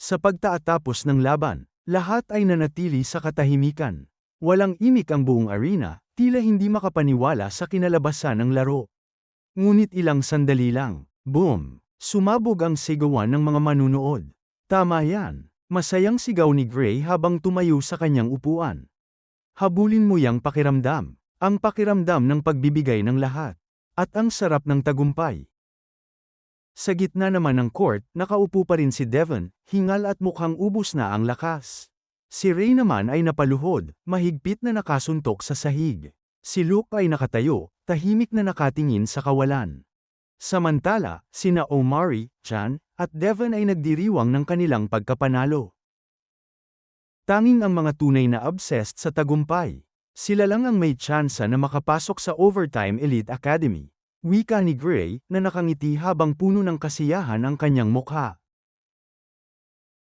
Sa pagtatapos ng laban, lahat ay nanatili sa katahimikan. Walang imik ang buong arena, tila hindi makapaniwala sa kinalabasan ng laro. Ngunit ilang sandali lang, boom! Sumabog ang sigawan ng mga manunood. Tama yan! Masayang sigaw ni Gray habang tumayo sa kanyang upuan. Habulin mo yang pakiramdam. Ang pakiramdam ng pagbibigay ng lahat. At ang sarap ng tagumpay. Sa gitna naman ng court, nakaupo pa rin si Devon, hingal at mukhang ubos na ang lakas. Si Ray naman ay napaluhod, mahigpit na nakasuntok sa sahig. Si Luke ay nakatayo, tahimik na nakatingin sa kawalan. Samantala, sina Omari, Chan, at Devon ay nagdiriwang ng kanilang pagkapanalo. Tanging ang mga tunay na obsessed sa tagumpay. Sila lang ang may tsansa na makapasok sa Overtime Elite Academy. Wika ni Gray na nakangiti habang puno ng kasiyahan ang kanyang mukha.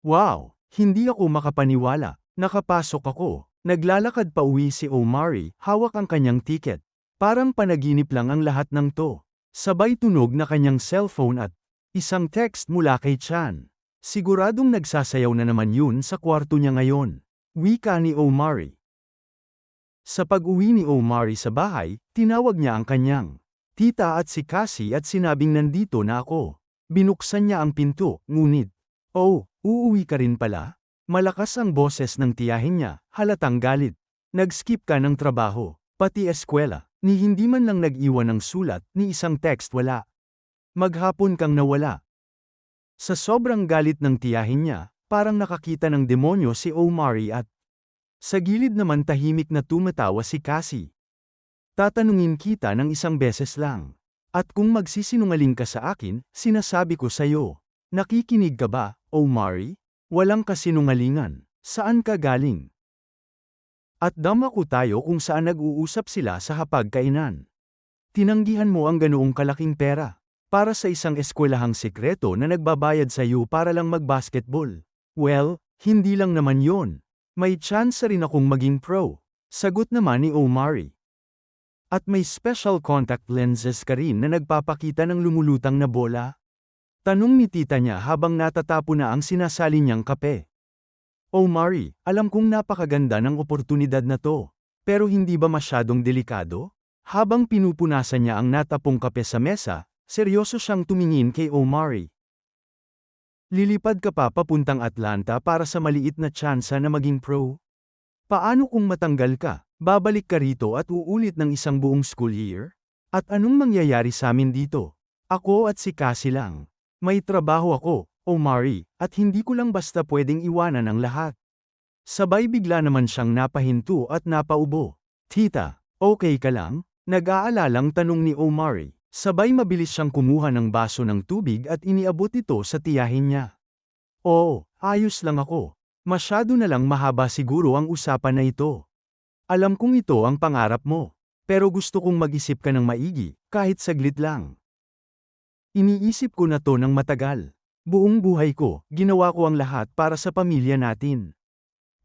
Wow! Hindi ako makapaniwala. Nakapasok ako. Naglalakad pa uwi si Omari, hawak ang kanyang ticket. Parang panaginip lang ang lahat ng to. Sabay tunog na kanyang cellphone at isang text mula kay Chan. Siguradong nagsasayaw na naman yun sa kwarto niya ngayon. Wika ni Omari. Sa pag-uwi ni Omari sa bahay, tinawag niya ang kanyang tita at si Cassie at sinabing nandito na ako. Binuksan niya ang pinto, ngunit, oh, uuwi ka rin pala? Malakas ang boses ng tiyahin niya, halatang galit. Nag-skip ka ng trabaho, pati eskwela, ni hindi man lang nag-iwan ng sulat, ni isang text wala. Maghapon kang nawala. Sa sobrang galit ng tiyahin niya, parang nakakita ng demonyo si Omari at sa gilid naman tahimik na tumatawa si Cassie. Tatanungin kita ng isang beses lang. At kung magsisinungaling ka sa akin, sinasabi ko sa'yo. Nakikinig ka ba, Omari? Walang kasinungalingan. Saan ka galing? At damako tayo kung saan nag-uusap sila sa hapagkainan. Tinanggihan mo ang ganoong kalaking pera. Para sa isang eskwelahang sekreto na nagbabayad sa iyo para lang mag-basketball. Well, hindi lang naman yon. May chance rin akong maging pro. Sagot naman ni Omari. At may special contact lenses ka rin na nagpapakita ng lumulutang na bola? Tanong ni tita niya habang natatapo na ang sinasali niyang kape. Omari, alam kong napakaganda ng oportunidad na to. Pero hindi ba masyadong delikado? Habang pinupunasan niya ang natapong kape sa mesa, seryoso siyang tumingin kay Omari. Lilipad ka pa papuntang Atlanta para sa maliit na tsansa na maging pro? Paano kung matanggal ka? Babalik ka rito at uulit ng isang buong school year? At anong mangyayari sa amin dito? Ako at si Cassie lang. May trabaho ako, Omari, at hindi ko lang basta pwedeng iwanan ang lahat. Sabay bigla naman siyang napahinto at napaubo. Tita, okay ka lang? Nag-aalalang tanong ni Omari. Sabay mabilis siyang kumuha ng baso ng tubig at iniabot ito sa tiyahin niya. Oo, ayos lang ako. Masyado na lang mahaba siguro ang usapan na ito. Alam kong ito ang pangarap mo. Pero gusto kong mag-isip ka ng maigi, kahit saglit lang. Iniisip ko na to ng matagal. Buong buhay ko, ginawa ko ang lahat para sa pamilya natin.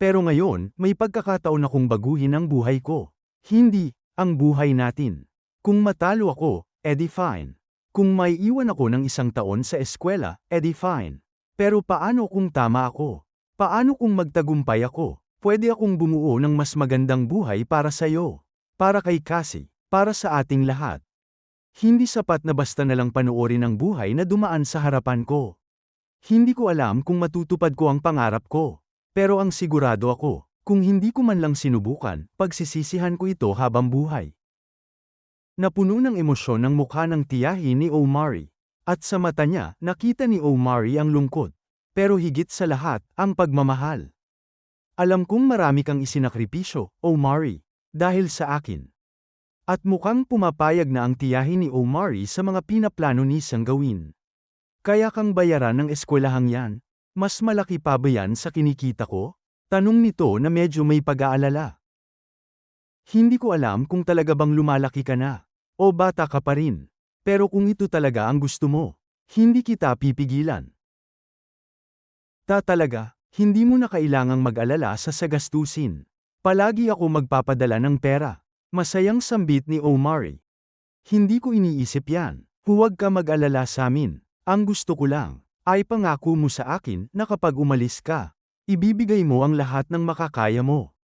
Pero ngayon, may pagkakataon akong baguhin ang buhay ko. Hindi, ang buhay natin. Kung matalo ako, edi fine. Kung may iwan ako ng isang taon sa eskwela, edi fine. Pero paano kung tama ako? Paano kung magtagumpay ako? Pwede akong bumuo ng mas magandang buhay para sa'yo. Para kay Cassie. Para sa ating lahat. Hindi sapat na basta na lang panoorin ang buhay na dumaan sa harapan ko. Hindi ko alam kung matutupad ko ang pangarap ko. Pero ang sigurado ako, kung hindi ko man lang sinubukan, pagsisisihan ko ito habang buhay. Napuno ng emosyon ang mukha ng tiyahin ni Omari. At sa mata niya, nakita ni Omari ang lungkot. Pero higit sa lahat, ang pagmamahal. Alam kong marami kang isinakripisyo, Omari, dahil sa akin. At mukhang pumapayag na ang tiyahin ni Omari sa mga pinaplano ni siyang gawin. Kaya kang bayaran ng eskwelahang yan? Mas malaki pa ba yan sa kinikita ko? Tanong nito na medyo may pag-aalala. Hindi ko alam kung talaga bang lumalaki ka na. O bata ka pa rin. Pero kung ito talaga ang gusto mo, hindi kita pipigilan. Talaga, hindi mo na kailangang mag-alala sa sagastusin. Palagi ako magpapadala ng pera. Masayang sambit ni Omari. Hindi ko iniisip yan. Huwag ka mag-alala sa amin. Ang gusto ko lang, Ay pangako mo sa akin na kapag umalis ka, ibibigay mo ang lahat ng makakaya mo.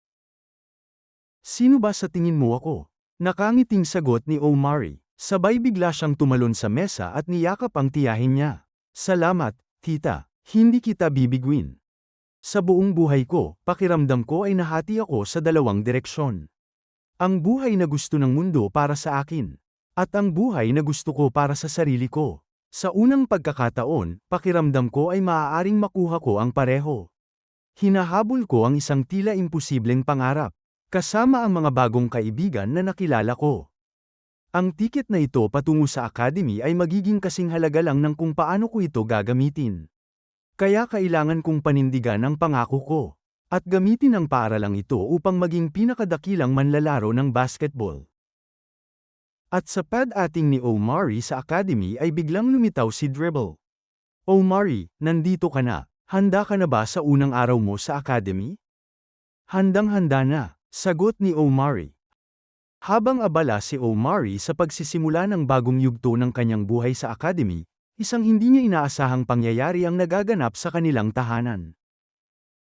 Sino ba sa tingin mo ako? Nakangiting sagot ni Omari. Sabay bigla siyang tumalon sa mesa at niyakap ang tiyahin niya. Salamat, tita. Hindi kita bibigwin. Sa buong buhay ko, pakiramdam ko ay nahati ako sa dalawang direksyon. Ang buhay na gusto ng mundo para sa akin. At ang buhay na gusto ko para sa sarili ko. Sa unang pagkakataon, pakiramdam ko ay maaaring makuha ko ang pareho. Hinahabol ko ang isang tila imposibleng pangarap. Kasama ang mga bagong kaibigan na nakilala ko. Ang tiket na ito patungo sa academy ay magiging kasing halaga lang ng kung paano ko ito gagamitin. Kaya kailangan kong panindigan ang pangako ko. At gamitin ang paaralang ito upang maging pinakadakilang manlalaro ng basketball. At sa pad-ating ni Omari sa academy ay biglang lumitaw si Dribble. Omari, nandito ka na. Handa ka na ba sa unang araw mo sa academy? Handang-handa na, sagot ni Omari. Habang abala si Omari sa pagsisimula ng bagong yugto ng kanyang buhay sa academy, isang hindi niya inaasahang pangyayari ang nagaganap sa kanilang tahanan.